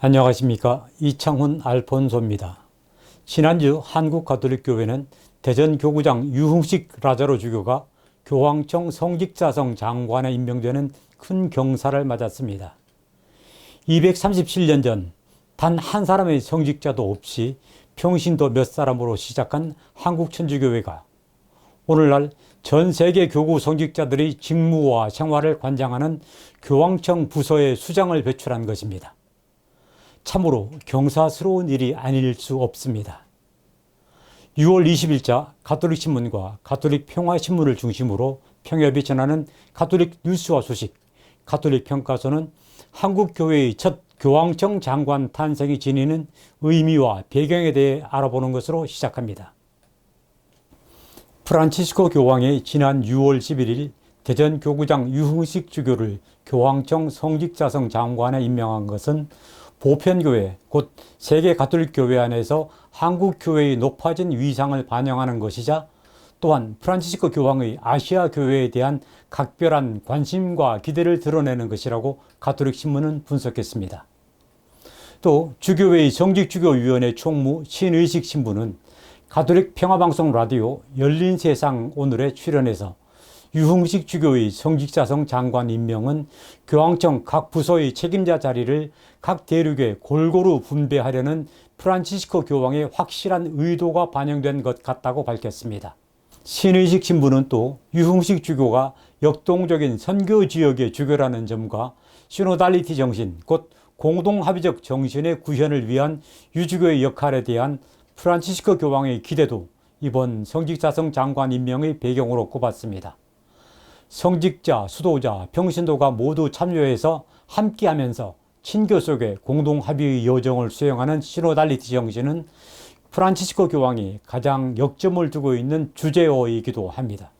안녕하십니까. 이창훈 알폰소입니다. 지난주 한국가톨릭교회는 대전교구장 유흥식 라자로 주교가 교황청 성직자성 장관에 임명되는 큰 경사를 맞았습니다. 237년 전 단 한 사람의 성직자도 없이 평신도 몇 사람으로 시작한 한국천주교회가 오늘날 전 세계 교구 성직자들의 직무와 생활을 관장하는 교황청 부서의 수장을 배출한 것입니다. 참으로 경사스러운 일이 아닐 수 없습니다. 6월 20일자 가톨릭신문과 가톨릭평화신문을 중심으로 평협이 전하는 가톨릭 뉴스와 소식, 가톨릭평가서는 한국교회의 첫 교황청 장관 탄생이 지니는 의미와 배경에 대해 알아보는 것으로 시작합니다. 프란치스코 교황이 지난 6월 11일 대전교구장 유흥식 주교를 교황청 성직자성 장관에 임명한 것은 보편교회, 곧 세계 가톨릭교회 안에서 한국교회의 높아진 위상을 반영하는 것이자 또한 프란치스코 교황의 아시아 교회에 대한 각별한 관심과 기대를 드러내는 것이라고 가톨릭신문은 분석했습니다. 또 주교회의 성직주교위원회 총무 신의식 신부는 가톨릭 평화방송 라디오 열린세상 오늘에 출연해서 유흥식 주교의 성직자성 장관 임명은 교황청 각 부서의 책임자 자리를 각 대륙에 골고루 분배하려는 프란치스코 교황의 확실한 의도가 반영된 것 같다고 밝혔습니다. 신의식 신부는 또 유흥식 주교가 역동적인 선교 지역의 주교라는 점과 시노달리티 정신, 곧 공동합의적 정신의 구현을 위한 유주교의 역할에 대한 프란치스코 교황의 기대도 이번 성직자성 장관 임명의 배경으로 꼽았습니다. 성직자, 수도자, 평신도가 모두 참여해서 함께하면서 친교 속의 공동합의의 여정을 수행하는 시노달리티 정신은 프란치스코 교황이 가장 역점을 두고 있는 주제어이기도 합니다.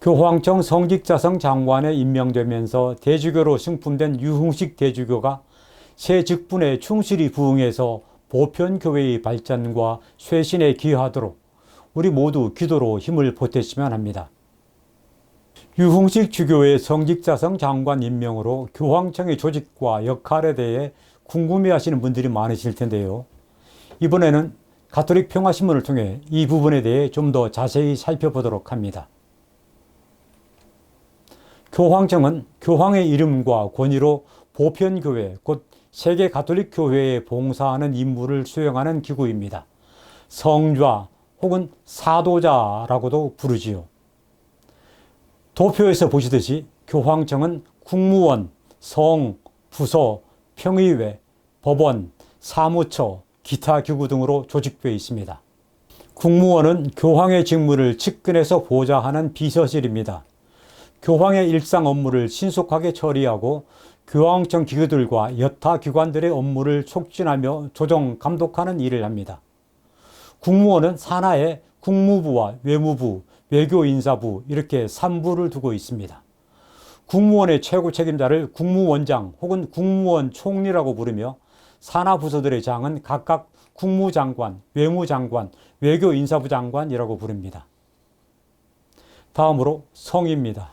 교황청 성직자성 장관에 임명되면서 대주교로 승품된 유흥식 대주교가 새 직분에 충실히 부응해서 보편교회의 발전과 쇄신에 기여하도록 우리 모두 기도로 힘을 보태시면 합니다. 유흥식 주교의 성직자성 장관 임명으로 교황청의 조직과 역할에 대해 궁금해하시는 분들이 많으실 텐데요. 이번에는 가톨릭 평화신문을 통해 이 부분에 대해 좀 더 자세히 살펴보도록 합니다. 교황청은 교황의 이름과 권위로 보편교회, 곧 세계 가톨릭 교회에 봉사하는 임무를 수행하는 기구입니다. 성좌 혹은 사도자라고도 부르지요. 도표에서 보시듯이 교황청은 국무원, 성, 부서, 평의회, 법원, 사무처, 기타 기구 등으로 조직되어 있습니다. 국무원은 교황의 직무를 측근에서 보좌하는 비서실입니다. 교황의 일상 업무를 신속하게 처리하고 교황청 기구들과 여타 기관들의 업무를 촉진하며 조정, 감독하는 일을 합니다. 국무원은 산하에 국무부와 외무부, 외교인사부 이렇게 3부를 두고 있습니다. 국무원의 최고 책임자를 국무원장 혹은 국무원 총리라고 부르며 산하 부서들의 장은 각각 국무장관, 외무장관, 외교인사부 장관이라고 부릅니다. 다음으로 성입니다.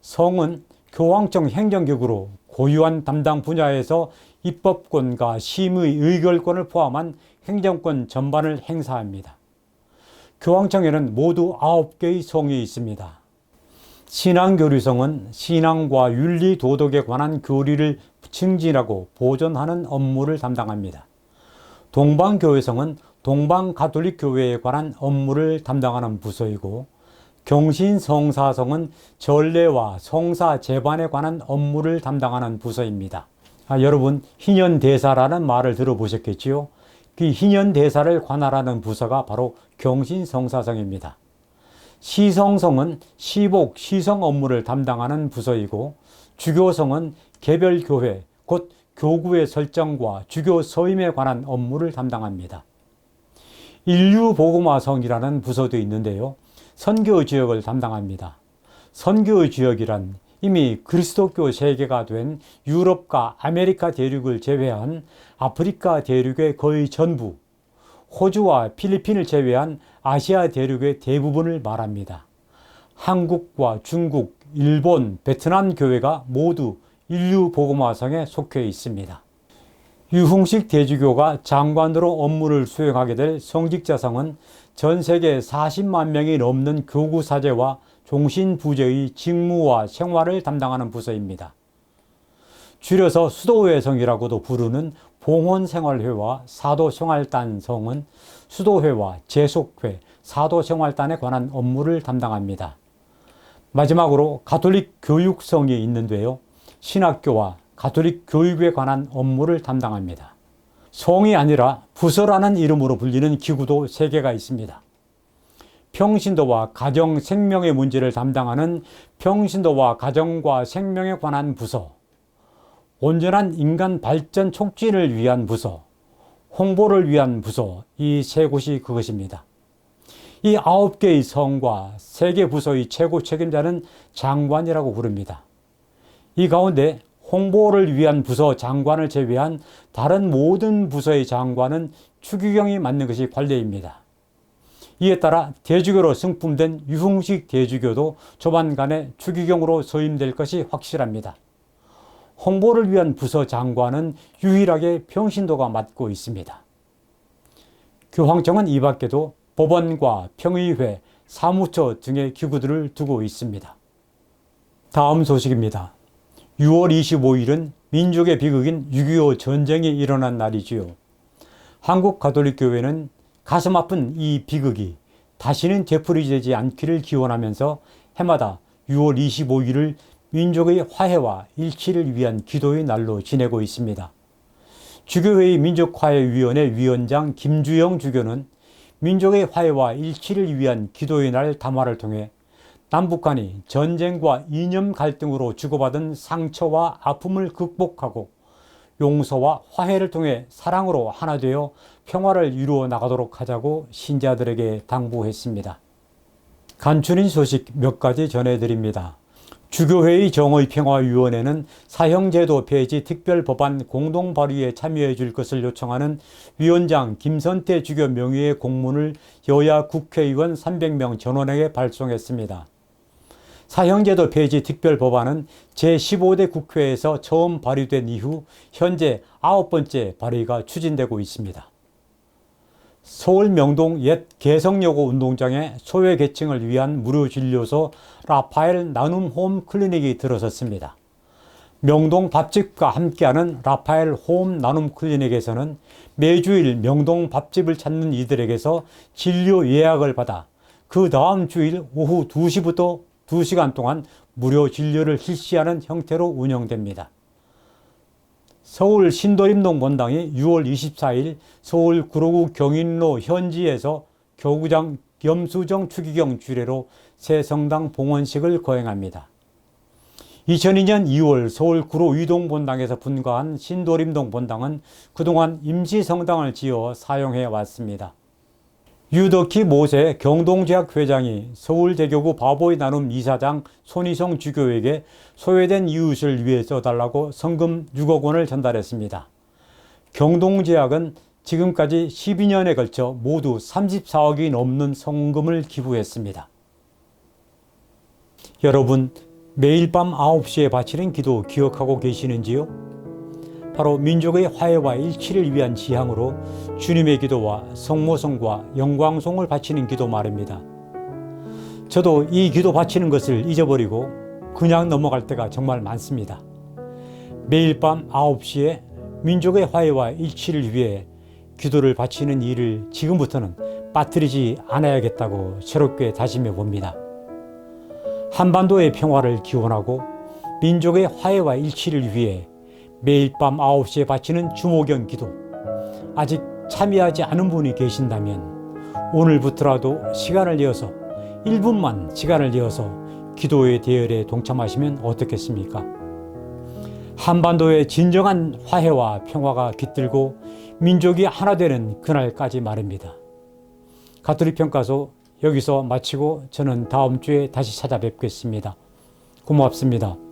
성은 교황청 행정기구로 고유한 담당 분야에서 입법권과 심의, 의결권을 포함한 행정권 전반을 행사합니다. 교황청에는 모두 9개의 성이 있습니다. 신앙교류성은 신앙과 윤리, 도덕에 관한 교리를 증진하고 보존하는 업무를 담당합니다. 동방교회성은 동방가톨릭교회에 관한 업무를 담당하는 부서이고, 경신성사성은 전례와 성사 재반에 관한 업무를 담당하는 부서입니다. 여러분, 희년대사라는 말을 들어보셨겠지요? 그 희년대사를 관할하는 부서가 바로 경신성사성입니다. 시성성은 시복, 시성 업무를 담당하는 부서이고, 주교성은 개별교회, 곧 교구의 설정과 주교 서임에 관한 업무를 담당합니다. 인류복음화성이라는 부서도 있는데요. 선교 지역을 담당합니다. 선교 지역이란 이미 그리스도교 세계가 된 유럽과 아메리카 대륙을 제외한 아프리카 대륙의 거의 전부, 호주와 필리핀을 제외한 아시아 대륙의 대부분을 말합니다. 한국과 중국, 일본, 베트남 교회가 모두 인류복음화성에 속해 있습니다. 유흥식 대주교가 장관으로 업무를 수행하게 될 성직자성은 전 세계 40만 명이 넘는 교구 사제와 종신부제의 직무와 생활을 담당하는 부서입니다. 줄여서 수도회성이라고도 부르는 봉헌생활회와 사도생활단성은 수도회와 제속회, 사도생활단에 관한 업무를 담당합니다. 마지막으로 가톨릭 교육성이 있는데요. 신학교와 가톨릭 교육에 관한 업무를 담당합니다. 성이 아니라 부서라는 이름으로 불리는 기구도 3개가 있습니다. 평신도와 가정 생명의 문제를 담당하는 평신도와 가정과 생명에 관한 부서, 온전한 인간 발전 촉진을 위한 부서, 홍보를 위한 부서, 이 3곳이 그것입니다. 이 9개의 성과 3개 부서의 최고 책임자는 장관이라고 부릅니다. 이 가운데 홍보를 위한 부서 장관을 제외한 다른 모든 부서의 장관은 추기경이 맡는 것이 관례입니다. 이에 따라 대주교로 승품된 유흥식 대주교도 조만간에 추기경으로 소임될 것이 확실합니다. 홍보를 위한 부서 장관은 유일하게 평신도가 맡고 있습니다. 교황청은 이 밖에도 법원과 평의회, 사무처 등의 기구들을 두고 있습니다. 다음 소식입니다. 6월 25일은 민족의 비극인 6.25 전쟁이 일어난 날이지요. 한국 가톨릭교회는 가슴 아픈 이 비극이 다시는 되풀이되지 않기를 기원하면서 해마다 6월 25일을 민족의 화해와 일치를 위한 기도의 날로 지내고 있습니다. 주교회의 민족화해위원회 위원장 김주영 주교는 민족의 화해와 일치를 위한 기도의 날 담화를 통해 남북 간이 전쟁과 이념 갈등으로 주고받은 상처와 아픔을 극복하고 용서와 화해를 통해 사랑으로 하나 되어 평화를 이루어 나가도록 하자고 신자들에게 당부했습니다. 간추린 소식 몇 가지 전해드립니다. 주교회의 정의평화위원회는 사형제도 폐지 특별법안 공동발의에 참여해 줄 것을 요청하는 위원장 김선태 주교 명의의 공문을 여야 국회의원 300명 전원에게 발송했습니다. 사형제도 폐지 특별법안은 제15대 국회에서 처음 발의된 이후 현재 9번째 발의가 추진되고 있습니다. 서울 명동 옛 개성여고 운동장에 소외계층을 위한 무료 진료소 라파엘 나눔 홈 클리닉이 들어섰습니다. 명동 밥집과 함께하는 라파엘 홈 나눔 클리닉에서는 매주일 명동 밥집을 찾는 이들에게서 진료 예약을 받아 그 다음 주일 오후 2시부터 2시간 동안 무료 진료를 실시하는 형태로 운영됩니다. 서울 신도림동 본당이 6월 24일 서울 구로구 경인로 현지에서 교구장 염수정 추기경 주례로 새 성당 봉헌식을 거행합니다. 2002년 2월 서울 구로 의동 본당에서 분가한 신도림동 본당은 그동안 임시 성당을 지어 사용해 왔습니다. 유덕희 모세 경동제약 회장이 서울대교구 바보의 나눔 이사장 손희성 주교에게 소외된 이웃을 위해 써달라고 성금 6억 원을 전달했습니다. 경동제약은 지금까지 12년에 걸쳐 모두 34억이 넘는 성금을 기부했습니다. 여러분, 매일 밤 9시에 바치는 기도 기억하고 계시는지요? 바로 민족의 화해와 일치를 위한 지향으로 주님의 기도와 성모성과 영광송을 바치는 기도 말입니다. 저도 이 기도 바치는 것을 잊어버리고 그냥 넘어갈 때가 정말 많습니다. 매일 밤 9시에 민족의 화해와 일치를 위해 기도를 바치는 일을 지금부터는 빠뜨리지 않아야겠다고 새롭게 다짐해 봅니다. 한반도의 평화를 기원하고 민족의 화해와 일치를 위해 매일 밤 9시에 바치는 주목경 기도, 아직 참여하지 않은 분이 계신다면 오늘부터라도 시간을 내어서 1분만 시간을 내어서 기도의 대열에 동참하시면 어떻겠습니까? 한반도의 진정한 화해와 평화가 깃들고 민족이 하나 되는 그날까지 말입니다. 가톨릭 평가소 여기서 마치고 저는 다음 주에 다시 찾아뵙겠습니다. 고맙습니다.